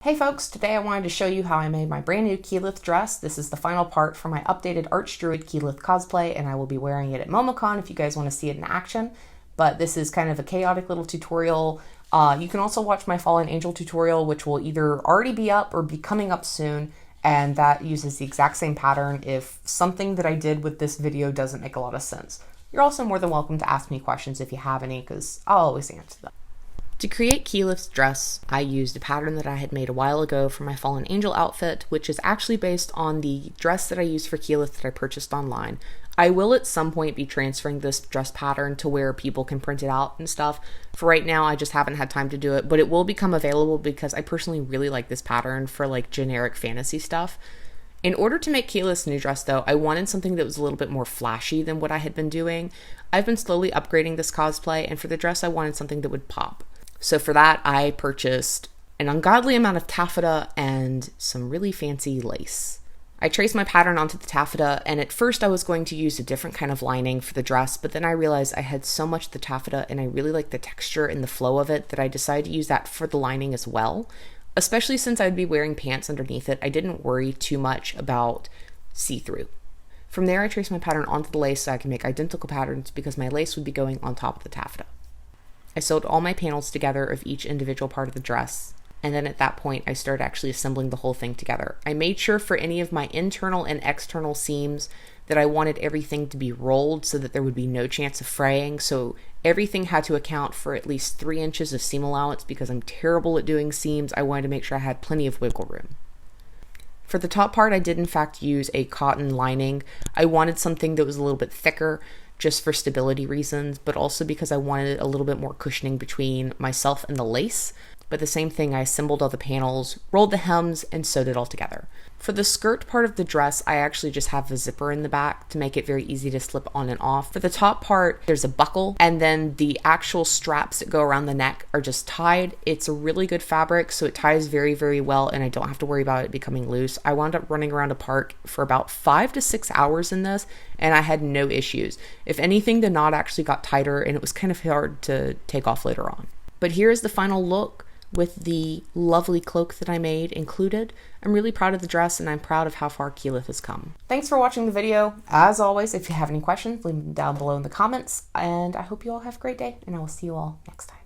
Hey folks, today I wanted to show you how I made my brand new Keyleth dress. This is the final part for my updated Archdruid Keyleth cosplay, and I will be wearing it at MomoCon if you guys want to see it in action. But this is kind of a chaotic little tutorial. You can also watch my Fallen Angel tutorial, which will either already be up or be coming up soon, and that uses the exact same pattern if something that I did with this video doesn't make a lot of sense. You're also more than welcome to ask me questions if you have any, because I'll always answer them. To create Keyleth's dress, I used a pattern that I had made a while ago for my Fallen Angel outfit, which is actually based on the dress that I used for Keyleth that I purchased online. I will at some point be transferring this dress pattern to where people can print it out and stuff. For right now, I just haven't had time to do it, but it will become available because I personally really like this pattern for like generic fantasy stuff. In order to make Keyleth's new dress though, I wanted something that was a little bit more flashy than what I had been doing. I've been slowly upgrading this cosplay, and for the dress I wanted something that would pop. So for that, I purchased an ungodly amount of taffeta and some really fancy lace. I traced my pattern onto the taffeta, and at first I was going to use a different kind of lining for the dress, but then I realized I had so much of the taffeta and I really like the texture and the flow of it that I decided to use that for the lining as well. Especially since I'd be wearing pants underneath it, I didn't worry too much about see-through. From there, I traced my pattern onto the lace so I can make identical patterns because my lace would be going on top of the taffeta. I sewed all my panels together of each individual part of the dress, and then at that point I started actually assembling the whole thing together. I made sure for any of my internal and external seams that I wanted everything to be rolled so that there would be no chance of fraying, so everything had to account for at least 3 inches of seam allowance. Because I'm terrible at doing seams, I wanted to make sure I had plenty of wiggle room. For the top part, I did in fact use a cotton lining. I wanted something that was a little bit thicker, just for stability reasons, but also because I wanted a little bit more cushioning between myself and the lace. But the same thing, I assembled all the panels, rolled the hems, and sewed it all together. For the skirt part of the dress, I actually just have a zipper in the back to make it very easy to slip on and off. For the top part, there's a buckle, and then the actual straps that go around the neck are just tied. It's a really good fabric, so it ties very, very well, and I don't have to worry about it becoming loose. I wound up running around a park for about 5 to 6 hours in this, and I had no issues. If anything, the knot actually got tighter, and it was kind of hard to take off later on. But here is the final look with the lovely cloak that I made included. I'm really proud of the dress, and I'm proud of how far Keyleth has come. Thanks for watching the video. As always, if you have any questions, leave them down below in the comments, and I hope you all have a great day, and I will see you all next time.